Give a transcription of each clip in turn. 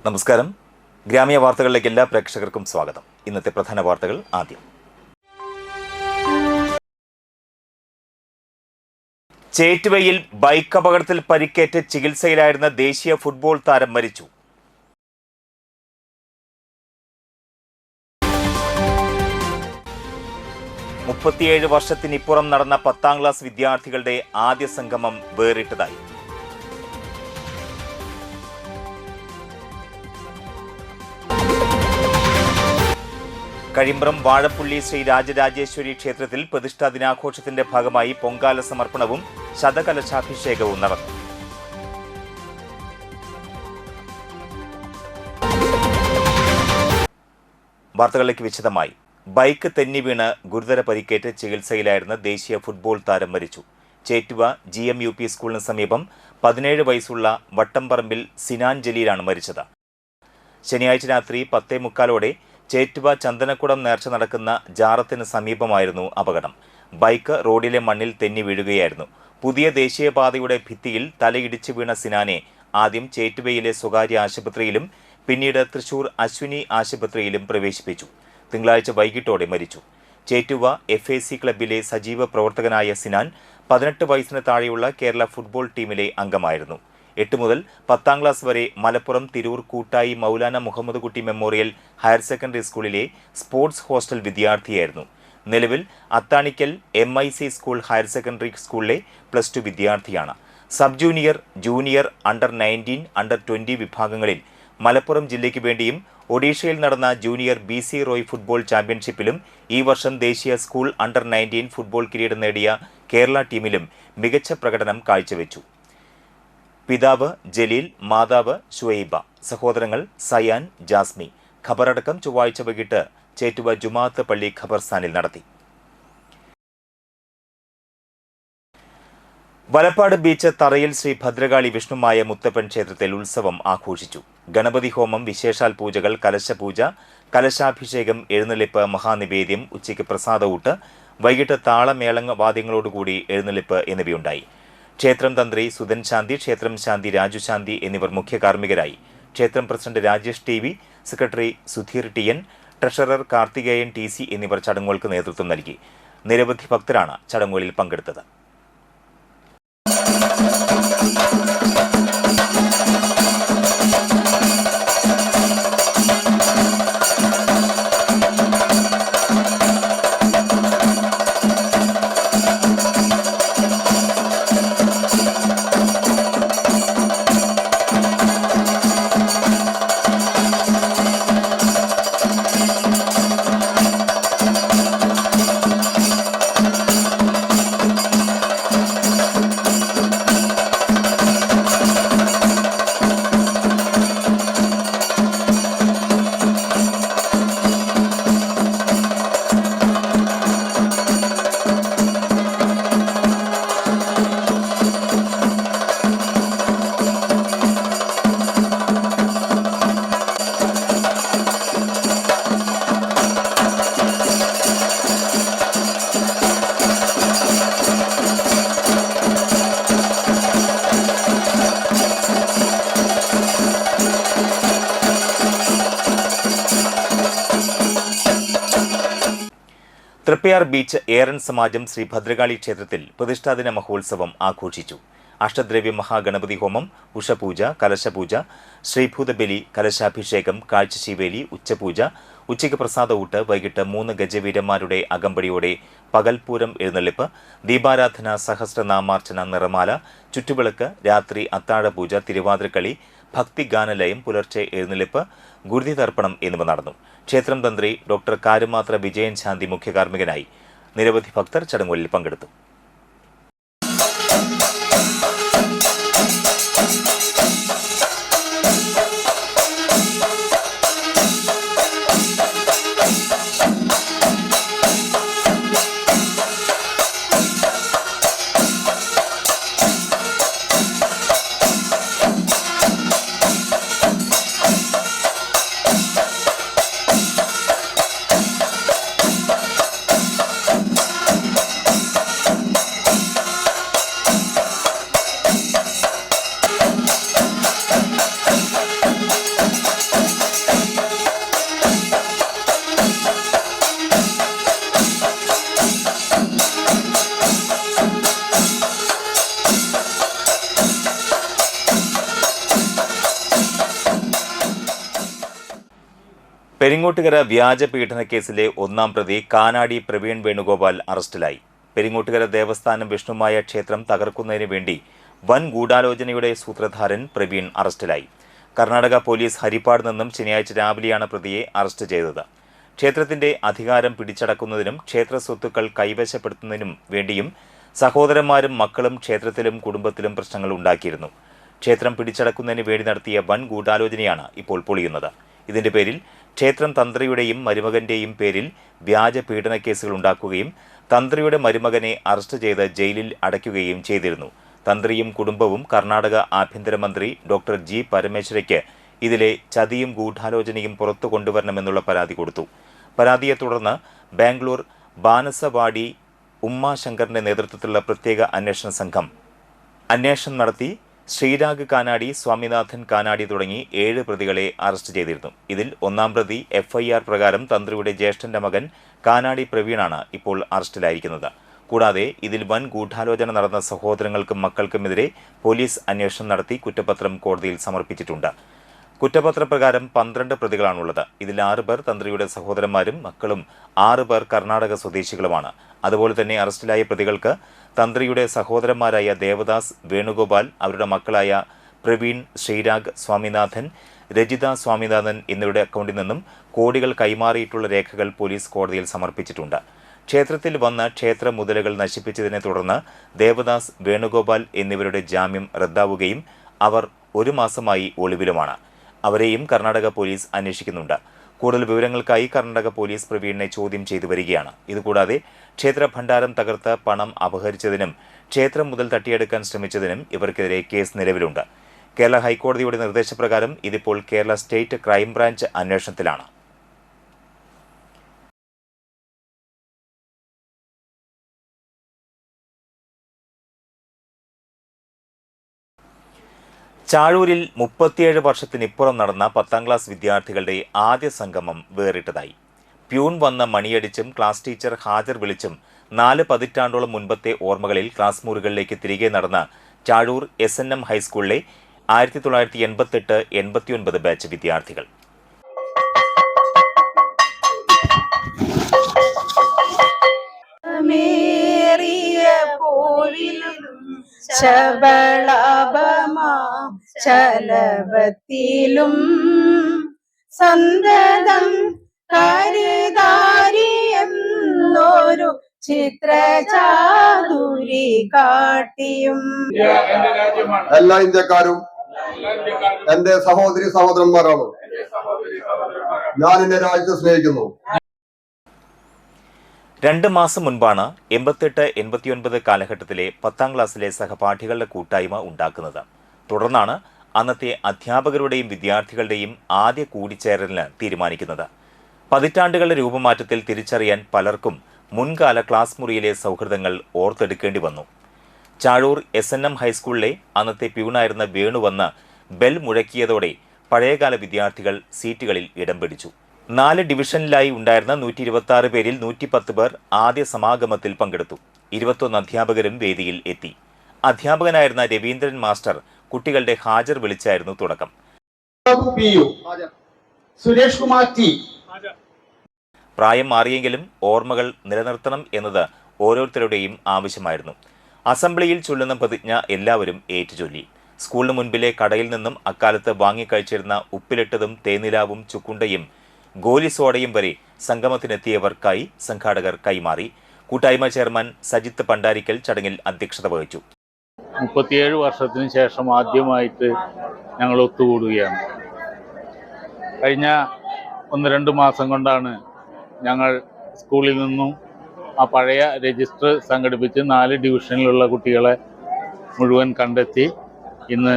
നമസ്കാരം. ഗ്രാമീയ വാർത്തകളിലേക്ക് എല്ലാ പ്രേക്ഷകർക്കും സ്വാഗതം. ഇന്നത്തെ പ്രധാന വാർത്തകൾ ആദ്യം. ചേറ്റുവയിൽ ബൈക്ക് അപകടത്തിൽ പരിക്കേറ്റ് ചികിത്സയിലായിരുന്ന ദേശീയ ഫുട്ബോൾ താരം മരിച്ചു. മുപ്പത്തിയേഴ് വർഷത്തിനിപ്പുറം നടന്ന 10ാം ക്ലാസ് വിദ്യാർത്ഥികളുടെ ആദ്യ സംഗമം വേറിട്ടതായി. കഴിമ്പ്രം വാഴപ്പുള്ളി ശ്രീ രാജരാജേശ്വരി ക്ഷേത്രത്തിൽ പ്രതിഷ്ഠാ ദിനാഘോഷത്തിന്റെ ഭാഗമായി പൊങ്കാല സമർപ്പണവും ശതകലശാഭിഷേകവും നടന്നു. വാർത്തകളിലേക്ക് വിശദമായി. ബൈക്ക് തെന്നി വീണ് ഗുരുതര പരിക്കേറ്റ് ചികിത്സയിലായിരുന്ന ദേശീയ ഫുട്ബോൾ താരം മരിച്ചു. ചേറ്റുവ GMUP സ്കൂളിന് സമീപം 17 വയസ്സുള്ള വട്ടംപറമ്പിൽ സിനാൻ ജലീലാണ് മരിച്ചത്. ശനിയാഴ്ച രാത്രി 10:45 ചേറ്റുവ ചന്ദനക്കുടം നേർച്ച നടക്കുന്ന ജാറത്തിന് സമീപമായിരുന്നു അപകടം. ബൈക്ക് റോഡിലെ മണ്ണിൽ തെന്നി വീഴുകയായിരുന്നു. പുതിയ ദേശീയപാതയുടെ ഭിത്തിയിൽ തലയിടിച്ചു വീണ സിനാനെ ആദ്യം ചേറ്റുവയിലെ സ്വകാര്യ ആശുപത്രിയിലും പിന്നീട് തൃശൂർ അശ്വിനി ആശുപത്രിയിലും പ്രവേശിപ്പിച്ചു. തിങ്കളാഴ്ച വൈകിട്ടോടെ മരിച്ചു. ചേറ്റുവ FAC ക്ലബിലെ സജീവ പ്രവർത്തകനായ സിനാൻ 18 വയസ്സിന് താഴെയുള്ള കേരള ഫുട്ബോൾ ടീമിലെ അംഗമായിരുന്നു. 8 മുതൽ 10ാം ക്ലാസ് വരെ മലപ്പുറം തിരൂർ കൂട്ടായി മൗലാന മുഹമ്മദ് കുട്ടി മെമ്മോറിയൽ ഹയർ സെക്കൻഡറി സ്കൂളിലെ സ്പോർട്സ് ഹോസ്റ്റൽ വിദ്യാർത്ഥിയായിരുന്നു. നിലവിൽ Athanikkal MIC school higher secondary സ്കൂളിലെ +2 വിദ്യാർത്ഥിയാണ്. Sub junior, junior, under 19, under 20 വിഭാഗങ്ങളിൽ മലപ്പുറം ജില്ലയ്ക്ക് വേണ്ടിയും ഒഡീഷയിൽ നടന്ന ജൂനിയർ BC റോയ് ഫുട്ബോൾ ചാമ്പ്യൻഷിപ്പിലും ഈ വർഷം ദേശീയ സ്കൂൾ അണ്ടർ 19 ഫുട്ബോൾ കിരീടം നേടിയ കേരള ടീമിലും മികച്ച പ്രകടനം കാഴ്ചവെച്ചു. പിതാവ് ജലീൽ, മാതാവ് ഷുഐബ, സഹോദരങ്ങൾ സയാൻ, ജാസ്മി. ഖബറടക്കം ചൊവ്വാഴ്ച വൈകിട്ട് ചേറ്റുവ ജുമാഅത്ത് പള്ളി ഖബർസ്ഥാനിൽ നടത്തി. വലപ്പാട് ബീച്ച് തറയിൽ ശ്രീ ഭദ്രകാളി വിഷ്ണുമായ മുത്തപ്പൻ ക്ഷേത്രത്തിൽ ഉത്സവം ആഘോഷിച്ചു. ഗണപതി ഹോമം, വിശേഷാൽ പൂജകൾ, കലശപൂജ, കലശാഭിഷേകം, എഴുന്നള്ളിപ്പ്, മഹാനിവേദ്യം, ഉച്ചയ്ക്ക് പ്രസാദഊട്ട്, വൈകിട്ട് താളമേളവാദ്യങ്ങളോടുകൂടി എഴുന്നള്ളിപ്പ് എന്നിവയുണ്ടായി. ക്ഷേത്രം തന്ത്രി സുധൻ ശാന്തി, ക്ഷേത്രം ശാന്തി രാജു ശാന്തി എന്നിവർ മുഖ്യ കാർമ്മികരായി. ക്ഷേത്രം president Rajesh TV, secretary Sudheer TN, treasurer Karthikeyan TC എന്നിവർ ചടങ്ങുകൾക്ക് നേതൃത്വം നൽകി. നിരവധി ഭക്തരാണ് ചടങ്ങുകളിൽ പങ്കെടുത്തത്. തൃപ്പയാർ ബീച്ച് ഏറൻ സമാജം ശ്രീ ഭദ്രകാളി ക്ഷേത്രത്തിൽ പ്രതിഷ്ഠാദിന മഹോത്സവം ആഘോഷിച്ചു. അഷ്ടദ്രവ്യ മഹാഗണപതി ഹോമം, ഉഷപൂജ, കലശപൂജ, ശ്രീഭൂതബലി, കലശാഭിഷേകം, കാഴ്ചശീവേലി, ഉച്ചപൂജ, ഉച്ചയ്ക്ക് പ്രസാദഊട്ട്, വൈകിട്ട് 3 ഗജവീരന്മാരുടെ അകമ്പടിയോടെ പകൽപൂരം എഴുന്നള്ളിപ്പ്, ദീപാരാധന, സഹസ്രനാമാർച്ചന, നിറമാല, ചുറ്റുവിളക്ക്, രാത്രി അത്താഴപൂജ, തിരുവാതിരക്കളി, ഭക്തിഗാനലയം, പുലർച്ചെ എഴുന്നള്ളിപ്പ്, ഗുരുതി തർപ്പണം എന്നിവ നടന്നു. ക്ഷേത്രം തന്ത്രി ഡോക്ടർ കാരുമാത്ര വിജയൻ ശാന്തി മുഖ്യ കാർമ്മികനായി. നിരവധി ഭക്തർ ചടങ്ങുകളിൽ പങ്കെടുത്തു. പെരിങ്ങോട്ടുകര വ്യാജ പീഡനക്കേസിലെ ഒന്നാം പ്രതി കാനാടി പ്രവീൺ വേണുഗോപാൽ അറസ്റ്റിലായി. പെരിങ്ങോട്ടുകര ദേവസ്ഥാനം വിഷ്ണുമായ ക്ഷേത്രം തകർക്കുന്നതിന് വേണ്ടി വൻ ഗൂഢാലോചനയുടെ സൂത്രധാരൻ പ്രവീൺ അറസ്റ്റിലായി. കർണാടക പോലീസ് ഹരിപ്പാട് നിന്നും ശനിയാഴ്ച രാവിലെയാണ് പ്രതിയെ അറസ്റ്റ് ചെയ്തത്. ക്ഷേത്രത്തിന്റെ അധികാരം പിടിച്ചടക്കുന്നതിനും ക്ഷേത്ര സ്വത്തുക്കൾ കൈവശപ്പെടുത്തുന്നതിനും വേണ്ടിയും സഹോദരന്മാരും മക്കളും ക്ഷേത്രത്തിലും കുടുംബത്തിലും പ്രശ്നങ്ങൾ ഉണ്ടാക്കിയിരുന്നു. ക്ഷേത്രം പിടിച്ചടക്കുന്നതിന് വേണ്ടി നടത്തിയ വൻ ഗൂഢാലോചനയാണ് ഇപ്പോൾ പൊളിയുന്നത്. ഇതിന്റെ പേരിൽ ക്ഷേത്രം തന്ത്രിയുടെയും മരുമകന്റെയും പേരിൽ വ്യാജ പീഡനക്കേസുകൾ ഉണ്ടാക്കുകയും തന്ത്രിയുടെ മരുമകനെ അറസ്റ്റ് ചെയ്ത് ജയിലിൽ അടയ്ക്കുകയും ചെയ്തിരുന്നു. തന്ത്രിയും കുടുംബവും കർണാടക ആഭ്യന്തരമന്ത്രി ഡോക്ടർ ജി പരമേശ്വരയ്ക്ക് ഇതിലെ ചതിയും ഗൂഢാലോചനയും പുറത്തു കൊണ്ടുവരണമെന്നുള്ള പരാതി കൊടുത്തു. പരാതിയെ തുടർന്ന് ബാംഗ്ലൂർ ബാനസവാടി ഉമ്മാശങ്കറിന്റെ നേതൃത്വത്തിലുള്ള പ്രത്യേക അന്വേഷണ സംഘം അന്വേഷണം നടത്തി ശ്രീരാഗ് കാനാടി, സ്വാമിനാഥൻ കാനാടി തുടങ്ങി 7 പ്രതികളെ അറസ്റ്റ് ചെയ്തിരുന്നു. ഇതിൽ ഒന്നാം പ്രതി FIR പ്രകാരം തന്ത്രിയുടെ ജ്യേഷ്ഠന്റെ മകൻ കാനാടി പ്രവീണാണ് ഇപ്പോൾ അറസ്റ്റിലായിരിക്കുന്നത്. കൂടാതെ ഇതിൽ വൻ ഗൂഢാലോചന നടന്ന സഹോദരങ്ങൾക്കും മക്കൾക്കുമെതിരെ പോലീസ് അന്വേഷണം നടത്തി കുറ്റപത്രം കോടതിയിൽ സമർപ്പിച്ചിട്ടുണ്ട്. കുറ്റപത്രപ്രകാരം 12 പ്രതികളാണുള്ളത്. ഇതിൽ 6 പേർ തന്ത്രിയുടെ സഹോദരന്മാരും മക്കളും 6 പേർ കർണാടക സ്വദേശികളുമാണ്. അതുപോലെ തന്നെ അറസ്റ്റിലായ പ്രതികൾക്ക് തന്ത്രിയുടെ സഹോദരന്മാരായ ദേവദാസ്, വേണുഗോപാൽ, അവരുടെ മക്കളായ പ്രവീൺ, ശ്രീരാഗ്, സ്വാമിനാഥൻ, രജിത സ്വാമിനാഥൻ എന്നിവരുടെ അക്കൗണ്ടിൽ നിന്നും കോടികൾ കൈമാറിയിട്ടുള്ള രേഖകൾ പോലീസ് കോടതിയിൽ സമർപ്പിച്ചിട്ടുണ്ട്. ക്ഷേത്രത്തിൽ വന്ന ക്ഷേത്ര മുതലുകൾ നശിപ്പിച്ചതിനെ തുടർന്ന് ദേവദാസ്, വേണുഗോപാൽ എന്നിവരുടെ ജാമ്യം റദ്ദാവുകയും അവർ 1 മാസമായി ഒളിവിലുമാണ്. അവരെയും കർണാടക പോലീസ് അന്വേഷിക്കുന്നുണ്ട്. കൂടുതൽ വിവരങ്ങൾക്കായി കർണാടക പോലീസ് പ്രവീണിനെ ചോദ്യം ചെയ്തു വരികയാണ്. ഇതുകൂടാതെ ക്ഷേത്ര ഭണ്ഡാരം തകർത്ത് പണം അപഹരിച്ചതിനും ക്ഷേത്രം മുതൽ തട്ടിയെടുക്കാൻ ശ്രമിച്ചതിനും ഇവർക്കെതിരെ കേസ് നിലവിലുണ്ട്. കേരള ഹൈക്കോടതിയുടെ നിർദ്ദേശപ്രകാരം ഇതിപ്പോൾ കേരള സ്റ്റേറ്റ് ക്രൈംബ്രാഞ്ച് അന്വേഷണത്തിലാണ്. ചാഴൂരിൽ 37 വർഷത്തിനിപ്പുറം നടന്ന 10ാം ക്ലാസ് വിദ്യാർത്ഥികളുടെ ആദ്യ സംഗമം വേറിട്ടതായി. പ്യൂൺ വന്ന മണിയടിച്ചും ക്ലാസ് ടീച്ചർ ഹാജർ വിളിച്ചും 4 പതിറ്റാണ്ടോളം മുൻപത്തെ ഓർമ്മകളിൽ ക്ലാസ് മുറികളിലേക്ക് തിരികെ നടന്ന ചാഴൂർ SNM ഹൈസ്കൂളിലെ 1988-89 ബാച്ച് വിദ്യാർത്ഥികൾ. ചലവത്തിലും സന്തതം കരുതാരിയെന്നൊരു ചിത്രചാതുരി കാട്ടിയും എല്ലാ ഇന്ത്യക്കാരും എന്റെ സഹോദരി സഹോദരന്മാരാണ്. ഞാൻ എന്റെ രാജ്യത്തെ സ്നേഹിക്കുന്നു. 2 മാസം മുൻപാണ് 88-89 കാലഘട്ടത്തിലെ 10ാം ക്ലാസ്സിലെ സഹപാഠികളുടെ കൂട്ടായ്മ ഉണ്ടാക്കുന്നത്. തുടർന്നാണ് അന്നത്തെ അധ്യാപകരുടെയും വിദ്യാർത്ഥികളുടെയും ആദ്യ കൂടിച്ചേരലിന് തീരുമാനിക്കുന്നത്. പതിറ്റാണ്ടുകളുടെ രൂപമാറ്റത്തിൽ തിരിച്ചറിയാൻ പലർക്കും മുൻകാല ക്ലാസ് മുറിയിലെ സൗഹൃദങ്ങൾ ഓർത്തെടുക്കേണ്ടി വന്നു. ചാഴൂർ SNM ഹൈസ്കൂളിലെ അന്നത്തെ പ്യൂണായിരുന്ന വേണു വന്ന് ബെൽ മുഴക്കിയതോടെ പഴയകാല വിദ്യാർത്ഥികൾ സീറ്റുകളിൽ ഇടം പിടിച്ചു. 4 ഡിവിഷനിലായി ഉണ്ടായിരുന്ന 126 പേരിൽ 110 പേർ ആദ്യ സമാഗമത്തിൽ പങ്കെടുത്തു. 21 അധ്യാപകരും വേദിയിൽ എത്തി. അധ്യാപകനായിരുന്ന രവീന്ദ്രൻ മാസ്റ്റർ കുട്ടികളുടെ ഹാജർ വിളിച്ചായിരുന്നു തുടക്കം. സുരേഷ് കുമാർ ടി. പ്രായം മാറിയെങ്കിലും ഓർമ്മകൾ നിലനിർത്തണം എന്നത് ഓരോരുത്തരുടെയും ആവശ്യമായിരുന്നു. അസംബ്ലിയിൽ ചൊല്ലുന്ന പ്രതിജ്ഞ എല്ലാവരും ഏറ്റുചൊല്ലി. സ്കൂളിന് മുൻപിലെ കടയിൽ നിന്നും അക്കാലത്ത് വാങ്ങിക്കഴിച്ചിരുന്ന ഉപ്പിലിട്ടതും തേനിലാവും ചുക്കുണ്ടയും ഗോലി സോഡയും വരെ സംഗമത്തിനെത്തിയവർക്കായി സംഘാടകർ കൈമാറി. കൂട്ടായ്മ ചെയർമാൻ സജിത്ത് പണ്ടാരിക്കൽ ചടങ്ങിൽ അധ്യക്ഷത വഹിച്ചു. 37 വർഷത്തിന് ശേഷം ആദ്യമായിട്ട് ഞങ്ങൾ ഒത്തുകൂടുകയാണ്. കഴിഞ്ഞ 1-2 മാസം കൊണ്ടാണ് ഞങ്ങൾ സ്കൂളിൽ നിന്നും ആ പഴയ രജിസ്റ്റർ സംഘടിപ്പിച്ച് 4 ഡിവിഷനിലുള്ള കുട്ടികളെ മുഴുവൻ കണ്ടെത്തി. ഇന്ന്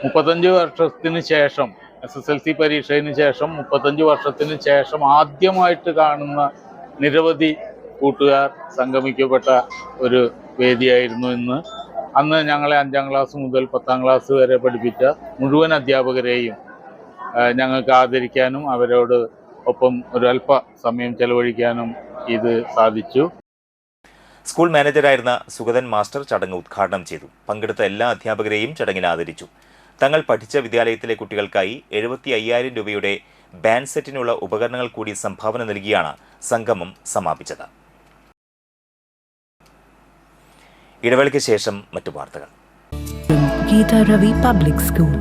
35 വർഷത്തിന് ശേഷം SSLC പരീക്ഷയ്ക്ക് ശേഷം 35 വർഷത്തിന് ശേഷം ആദ്യമായിട്ട് കാണുന്ന നിരവധി കൂട്ടുകാർ സംഗമിക്കപ്പെട്ട ഒരു വേദിയായിരുന്നു ഇന്ന്. അന്ന് ഞങ്ങളെ 5ാം ക്ലാസ് മുതൽ 10ാം ക്ലാസ് വരെ പഠിപ്പിച്ച മുഴുവൻ അധ്യാപകരെയും ഞങ്ങൾക്ക് ആദരിക്കാനും അവരോട് ഒപ്പം ഒരു അല്പ സമയം ചെലവഴിക്കാനും ഇത് സാധിച്ചു. സ്കൂൾ മാനേജറായിരുന്ന സുഗതൻ മാസ്റ്റർ ചടങ്ങ് ഉദ്ഘാടനം ചെയ്തു. പങ്കെടുത്ത എല്ലാ അധ്യാപകരെയും ചടങ്ങിൽ ആദരിച്ചു. തങ്ങൾ പഠിച്ച വിദ്യാലയത്തിലെ കുട്ടികൾക്കായി 75,000 രൂപയുടെ ബാൻഡ് സെറ്റിനുള്ള ഉപകരണങ്ങൾ കൂടി സംഭാവന നൽകിയാണ് സംഗമം സമാപിച്ചത്. ഇടവേളയ്ക്ക് ശേഷം മറ്റു വാർത്തകൾ. Geeta Ravi Public School,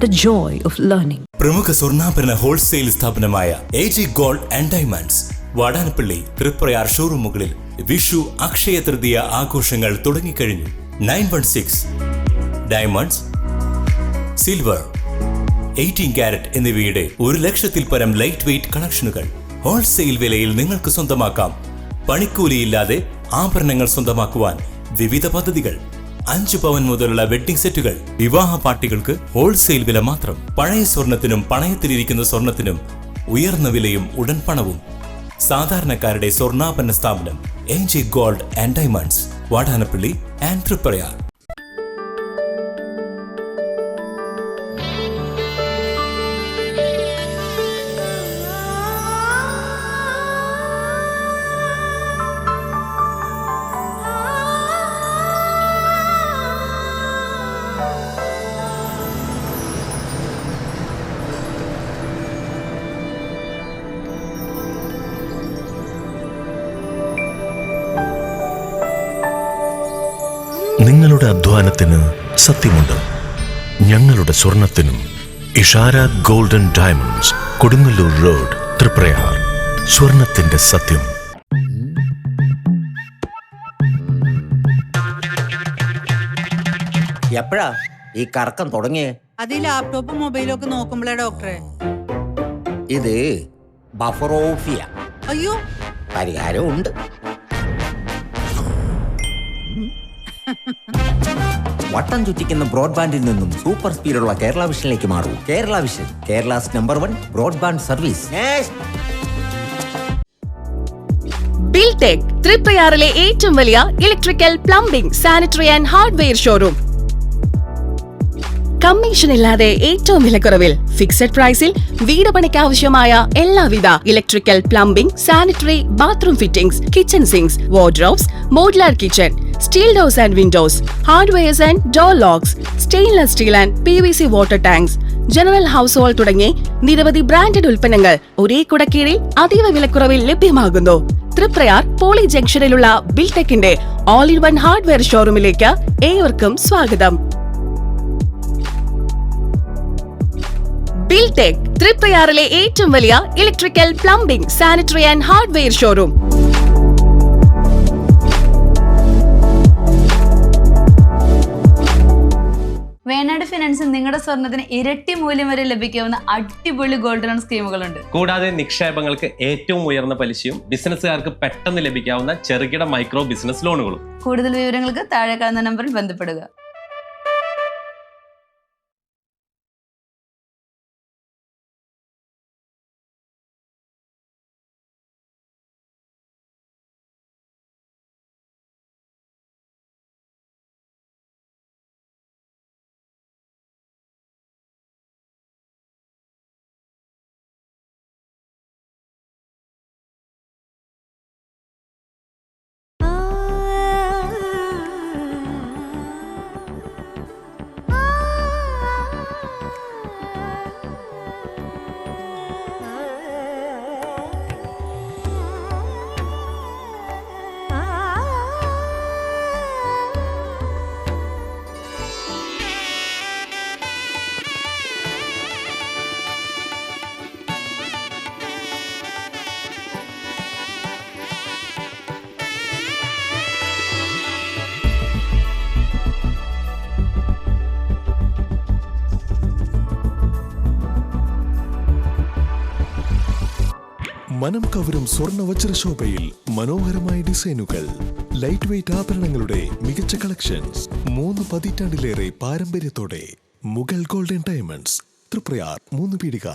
the joy of learning. പ്രമുഖ സ്വർണ്ണാഭരണ ഹോൾസെയിൽ സ്ഥാപനമായ AG Gold and Diamonds Vadanappally Triprayar ഷോറൂമുകളിൽ വിഷു അക്ഷയ തൃതീയ ആഘോഷങ്ങൾ തുടങ്ങിക്കഴിഞ്ഞു. 916 ഡയമണ്ട്സ്, സിൽവർ, 18 കാരറ്റ് എന്നിവയുടെ 1,00,000-ൽ പരം ലൈറ്റ് വെയ്റ്റ് കളക്ഷനുകൾ ഹോൾസെയിൽ വിലയിൽ നിങ്ങൾക്ക് സ്വന്തമാക്കാം. പണിക്കൂലിയില്ലാതെ ആഭരണങ്ങൾ സ്വന്തമാക്കുവാൻ വിവിധ പദ്ധതികൾ. 5 പവൻ മുതലുള്ള വെഡ്ഡിംഗ് സെറ്റുകൾ. വിവാഹ പാർട്ടികൾക്ക് ഹോൾസെയിൽ വില മാത്രം. പഴയ സ്വർണത്തിനും പണയത്തിലിരിക്കുന്ന സ്വർണത്തിനും ഉയർന്ന വിലയും ഉടൻ പണവും. സാധാരണക്കാരുടെ സ്വർണ്ണാഭരണ സ്ഥാപനം AG Gold and Diamonds, Vadanappally and Triprayar. നിങ്ങളുടെ അധ്വാനത്തിന് സത്യമുണ്ട്. ഞങ്ങളുടെ സ്വർണത്തിനും. Ishara golden diamonds, Kodungallur road, Triprayar. സ്വർണത്തിന്റെ സത്യം. എപ്പോഴാ ഈ കറക്കം തുടങ്ങിയേ? അത് ഈ ലാപ്ടോപ്പും മൊബൈലും ഒക്കെ നോക്കുമ്പോഴേ ഡോക്ടറെ. ഇത് ബഫറോഫിയ. അയ്യോ, പരിഹാരം ഉണ്ട്. വട്ടം ചുറ്റിക്കുന്ന ബ്രോഡ്ബാൻഡിൽ നിന്നും സൂപ്പർ സ്പീഡുള്ള കേരള വിഷനിലേക്ക് മാറൂ. Kerala vision, Kerala's number 1 broadband service. Biltech തൃപ്രയാറിലെ ഏറ്റവും വലിയ electrical, plumbing, sanitary and hardware showroom. Commission ഇല്ലാതെ ഏറ്റവും വിലക്കുറവിൽ ഫിക്സഡ് പ്രൈസിൽ വീട് പണിക്ക് ആവശ്യമായ എല്ലാവിധ electrical, plumbing, sanitary, bathroom fittings, kitchen sinks, wardrobes, modular kitchen, steel doors and windows, hardwares and door locks, stainless steel and PVC water tanks, general household തുടങ്ങി നിരവധി ബ്രാൻഡഡ് ഉൽപ്പന്നങ്ങൾ ഒരേ കുടക്കീഴിൽ അതീവ വിലക്കുറവിൽ ലഭ്യമാകുന്നു. തൃപ്രയാർ പോളി ജംഗ്ഷനിലുള്ള ബിൽടെക്കിന്റെ ഓൾ ഇൻ വൺ ഹാർഡ്വെയർ ഷോറൂമിലേക്ക് ഏവർക്കും സ്വാഗതം. ബിൽടെക് തൃപ്രയാറിലെ ഏറ്റവും വലിയ electrical, plumbing, sanitary and hardware showroom. Venad ഫിനാൻസിൽ നിങ്ങളുടെ സ്വർണ്ണത്തിന് ഇരട്ടി മൂല്യം വരെ ലഭിക്കാവുന്ന അടിപൊളി ഗോൾഡ് ലോൺ സ്കീമുകളുണ്ട്. കൂടാതെ നിക്ഷേപങ്ങൾക്ക് ഏറ്റവും ഉയർന്ന പലിശയും ബിസിനസ്സുകാർക്ക് പെട്ടെന്ന് ലഭിക്കാവുന്ന ചെറുകിട മൈക്രോ ബിസിനസ് ലോണുകളും. കൂടുതൽ വിവരങ്ങൾക്ക് താഴെ കാണുന്ന നമ്പറിൽ ബന്ധപ്പെടുക. മനം കവരും സ്വർണ്ണ വജ്രശോഭയിൽ മനോഹരമായ ഡിസൈനുകൾ, ലൈറ്റ് വെയ്റ്റ് ആഭരണങ്ങളുടെ മികച്ച കളക്ഷൻസ്. 3 പതിറ്റാണ്ടിലേറെ പാരമ്പര്യത്തോടെ മുഗൾ ഗോൾഡൻ ഡയമണ്ട്സ്, തൃപ്രയാർ 3 പീടിക.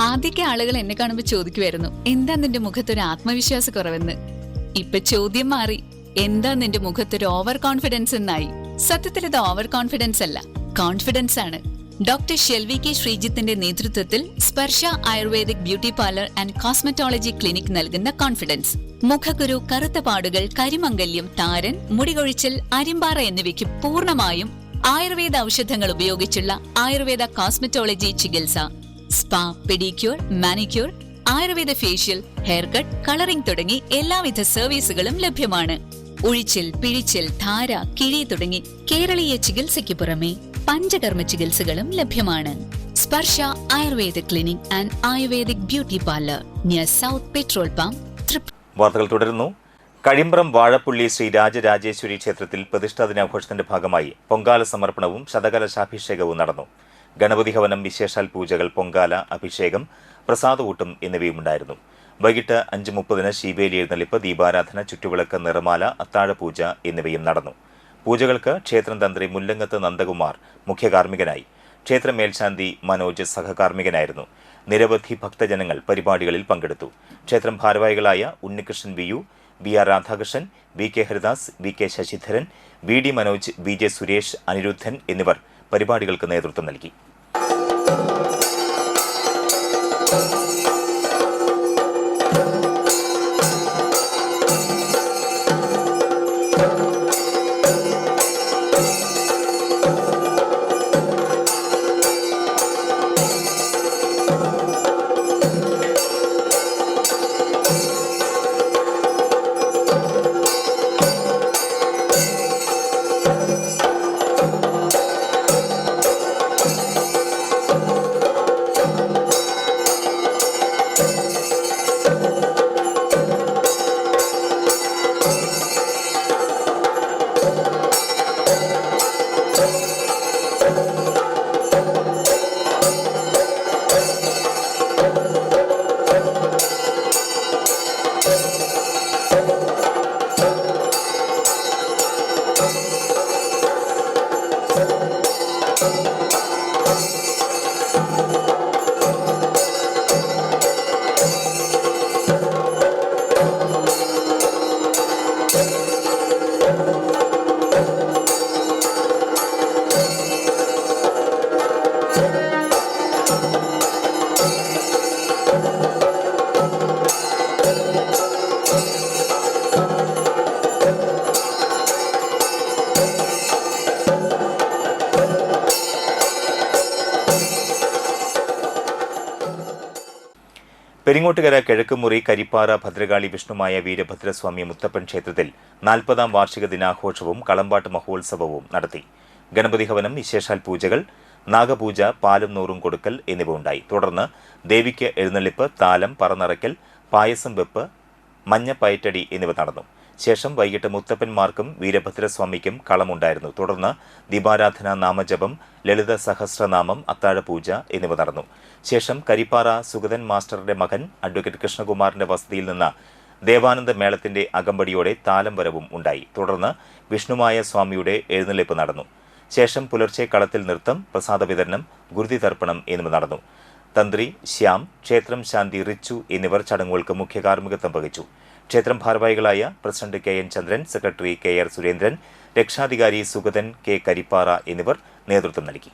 ആദ്യമൊക്കെ ആളുകൾ എന്നെ കാണുമ്പോൾ ചോദിക്കുമായിരുന്നു, എന്താ നിന്റെ മുഖത്തൊരു ആത്മവിശ്വാസ കുറവെന്ന്. ഇപ്പൊ ചോദ്യം മാറി, എന്താ നിന്റെ മുഖത്തൊരു ഓവർ കോൺഫിഡൻസ് എന്നായി. സത്യത്തിൽ ഇത് ഓവർ കോൺഫിഡൻസ് അല്ല, കോൺഫിഡൻസ് ആണ്. ഡോക്ടർ ഷെൽവി കെ ശ്രീജിത്തിന്റെ നേതൃത്വത്തിൽ Sparsha Ayurvedic beauty parlour and cosmetology clinic നൽകുന്ന കോൺഫിഡൻസ്. മുഖക്കുരു, കറുത്ത പാടുകൾ, കരിമംഗല്യം, താരൻ, മുടികൊഴിച്ചൽ, അരിമ്പാറ എന്നിവയ്ക്ക് പൂർണ്ണമായും ആയുർവേദ ഔഷധങ്ങൾ ഉപയോഗിച്ചുള്ള ആയുർവേദ കോസ്മെറ്റോളജി ചികിത്സ. Spa, pedicure, manicure, Ayurveda facial, hair cut, colouring തുടങ്ങി എല്ലാവിധ സർവീസുകളും ലഭ്യമാണ്. ഉഴിച്ചിൽ, പിഴിച്ചിൽ, ധാര, കിഴി തുടങ്ങി കേരളീയ ചികിത്സയ്ക്ക് പുറമെ പഞ്ചകർമ്മ ചികിത്സകളും ലഭ്യമാണ്. Sparsha Ayurveda clinic and Ayurvedic beauty parlour near south petrol pump. വാർത്തകൾ തുടരുന്നു. കഴിമ്പ്രം വാഴപ്പുള്ളി ശ്രീ രാജരാജേശ്വരി ക്ഷേത്രത്തിൽ പ്രതിഷ്ഠാ ദിനാഘോഷത്തിന്റെ ഭാഗമായി പൊങ്കാല സമർപ്പണവും ശതകലശാഭിഷേകവും നടന്നു. ഗണപതി ഹവനം, വിശേഷാൽ പൂജകൾ, പൊങ്കാല, അഭിഷേകം, പ്രസാദകൂട്ടും എന്നിവയുമുണ്ടായിരുന്നു. വൈകിട്ട് 5:30 ശീവേലി എഴുന്നള്ളിപ്പ്, ദീപാരാധന, ചുറ്റുവിളക്ക്, നിറമാല, അത്താഴപൂജ എന്നിവയും നടന്നു. പൂജകൾക്ക് ക്ഷേത്രം തന്ത്രി മുല്ലങ്ങത്ത് നന്ദകുമാർ മുഖ്യ കാർമ്മികനായി. ക്ഷേത്ര മേൽശാന്തി മനോജ് സഹകാർമ്മികനായിരുന്നു. നിരവധി ഭക്തജനങ്ങൾ പരിപാടികളിൽ പങ്കെടുത്തു. ക്ഷേത്രം ഭാരവാഹികളായ Unnikrishnan വിയു, BR Radhakrishnan, VK Haridas, VK Sasidharan, VD Manoj, VJ Suresh, Anirudhan എന്നിവർ പരിപാടികൾക്ക് നേതൃത്വം നൽകി. പെരിങ്ങോട്ടുകര കിഴക്കുമുറി കരിപ്പാറ ഭദ്രകാളി വിഷ്ണുമായ വീരഭദ്രസ്വാമി മുത്തപ്പൻ ക്ഷേത്രത്തിൽ 40ാം വാർഷിക ദിനാഘോഷവും കളമ്പാട്ട് മഹോത്സവവും നടത്തി. ഗണപതി ഹവനം, വിശേഷാൽ പൂജകൾ, നാഗപൂജ, പാലും നൂറും കൊടുക്കൽ എന്നിവ ഉണ്ടായി. തുടർന്ന് ദേവിക്ക് എഴുന്നള്ളിപ്പ്, താലം, പറനിറയ്ക്കൽ, പായസം വെപ്പ്, മഞ്ഞപ്പയറ്റടി എന്നിവ നടന്നു. ശേഷം വൈകിട്ട് മുത്തപ്പന്മാർക്കും വീരഭദ്രസ്വാമിക്കും കളമുണ്ടായിരുന്നു. തുടർന്ന് ദീപാരാധന, നാമജപം, ലളിത സഹസ്രനാമം, അത്താഴപൂജ എന്നിവ നടന്നു. ശേഷം കരിപ്പാറ സുഗതൻ മാസ്റ്ററുടെ മകൻ അഡ്വക്കേറ്റ് കൃഷ്ണകുമാറിന്റെ വസതിയിൽ നിന്ന് ദേവാനന്ദ മേളത്തിന്റെ അകമ്പടിയോടെ താലം വരവും ഉണ്ടായി. തുടർന്ന് വിഷ്ണുമായ സ്വാമിയുടെ എഴുന്നള്ളിപ്പ് നടന്നു. ശേഷം പുലർച്ചെ കളത്തിൽ നൃത്തം, പ്രസാദ വിതരണം, ഗുരുതി തർപ്പണം എന്നിവ നടന്നു. തന്ത്രി ശ്യാം, ക്ഷേത്രം ശാന്തി റിച്ചു എന്നിവർ ചടങ്ങുകൾക്ക് മുഖ്യ കാർമ്മികത്വം വഹിച്ചു. ക്ഷേത്രം ഭാരവാഹികളായ പ്രസിഡന്റ് KN ചന്ദ്രൻ, സെക്രട്ടറി KR സുരേന്ദ്രൻ, രക്ഷാധികാരി സുഗതൻ K കരിപ്പാറ എന്നിവർ നേതൃത്വം നൽകി.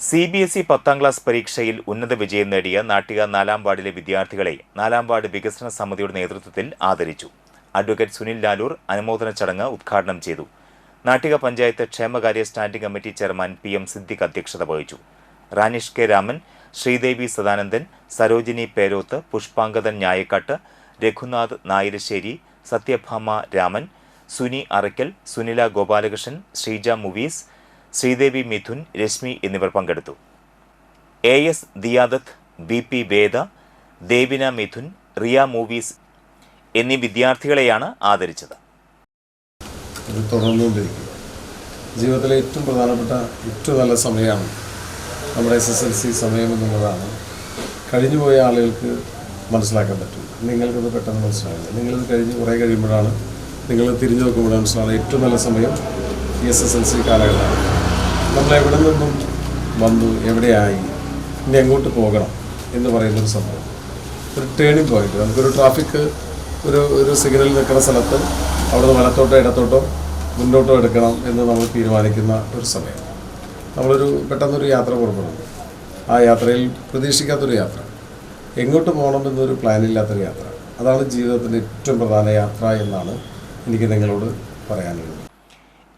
CBSE 10ാം ക്ലാസ് പരീക്ഷയിൽ ഉന്നത വിജയം നേടിയ നാട്ടിക 4ാം വാർഡിലെ വിദ്യാർത്ഥികളെ 4ാം വാർഡ് വികസന സമിതിയുടെ നേതൃത്വത്തിൽ ആദരിച്ചു. അഡ്വക്കേറ്റ് സുനിൽ ലാലൂർ അനുമോദന ചടങ്ങ് ഉദ്ഘാടനം ചെയ്തു. നാട്ടിക പഞ്ചായത്ത് ക്ഷേമകാര്യ standing committee chairman PM Siddique അധ്യക്ഷത വഹിച്ചു. റാനിഷ് കെ രാമൻ, ശ്രീദേവി സദാനന്ദൻ, സരോജിനി പേരോത്ത്, പുഷ്പാങ്കദൻ ഞായക്കാട്ട്, രഘുനാഥ് നായരശ്ശേരി, സത്യഭാമ രാമൻ, സുനി അറയ്ക്കൽ, സുനില ഗോപാലകൃഷ്ണൻ, ശ്രീജ മുവീസ്, ശ്രീദേവി മിഥുൻ, രശ്മി എന്നിവർ പങ്കെടുത്തു. AS ദിയാദത്ത്, BP വേദ, ദേവിന മിഥുൻ, റിയ മൂവീസ് എന്നീ വിദ്യാർത്ഥികളെയാണ് ആദരിച്ചത്. തുടർന്നുകൊണ്ടിരിക്കുക ജീവിതത്തിലെ ഏറ്റവും പ്രധാനപ്പെട്ട ഏറ്റവും നല്ല സമയമാണ് നമ്മുടെ SSLC സമയം എന്നുള്ളതാണ് കഴിഞ്ഞുപോയ ആളുകൾക്ക് മനസ്സിലാക്കാൻ പറ്റും. നിങ്ങൾക്കത് പെട്ടെന്ന് മനസ്സിലാവില്ല. നിങ്ങളിത് കഴിഞ്ഞ് കുറേ കഴിയുമ്പോഴാണ് നിങ്ങൾ തിരിഞ്ഞു നോക്കുമ്പോൾ മനസ്സിലാവുന്ന ഏറ്റവും നല്ല സമയം ഈ SSLC കാലഘട്ടമാണ്. നമ്മൾ എവിടെ നിന്നും വന്നു, എവിടെയായി, ഇനി എങ്ങോട്ട് പോകണം എന്ന് പറയുന്നൊരു സംഭവം, ഒരു ടേണിംഗ് പോയിന്റ്. നമുക്കൊരു ട്രാഫിക് ഒരു സിഗ്നലിൽ നിൽക്കുന്ന സ്ഥലത്ത് അവിടുന്ന് വലത്തോട്ടോ ഇടത്തോട്ടോ മുന്നോട്ടോ എടുക്കണം എന്ന് നമ്മൾ തീരുമാനിക്കുന്ന ഒരു സമയം. നമ്മളൊരു പെട്ടെന്നൊരു യാത്ര പുറപ്പെടുന്നു. ആ യാത്രയിൽ പ്രതീക്ഷിക്കാത്തൊരു യാത്ര, എങ്ങോട്ട് പോകണമെന്നൊരു പ്ലാനില്ലാത്തൊരു യാത്ര. അതാണ് ജീവിതത്തിൻ്റെ ഏറ്റവും പ്രധാന യാത്ര എന്നാണ് എനിക്ക് നിങ്ങളോട് പറയാനുള്ളത്.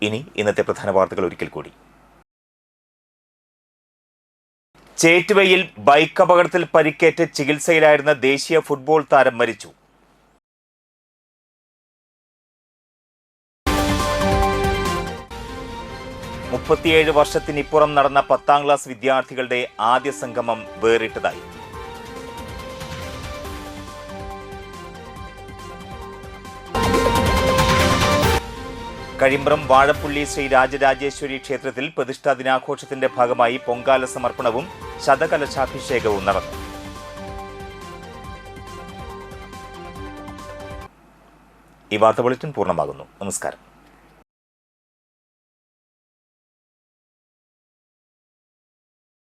ഇനി ഇന്നത്തെ പ്രധാന വാർത്തകൾ ഒരിക്കൽ കൂടി. ചേറ്റുവയിൽ ബൈക്ക് അപകടത്തിൽ പരിക്കേറ്റ് ചികിത്സയിലായിരുന്ന ദേശീയ ഫുട്ബോൾ താരം മരിച്ചു. മുപ്പത്തിയേഴ് വർഷത്തിനിപ്പുറം നടന്ന 10ാം ക്ലാസ് വിദ്യാർത്ഥികളുടെ ആദ്യ സംഗമം വേറിട്ടതായി. കഴിമ്പ്രം വാഴപ്പുള്ളി ശ്രീ രാജരാജേശ്വരി ക്ഷേത്രത്തിൽ പ്രതിഷ്ഠാ ദിനാഘോഷത്തിന്റെ ഭാഗമായി പൊങ്കാല സമർപ്പണവും ശതകലശാഭിഷേകവും നടന്നു. ഈ വാർത്താ ബുള്ളറ്റിൻ പൂർണ്ണമാകുന്നു. നമസ്കാരം.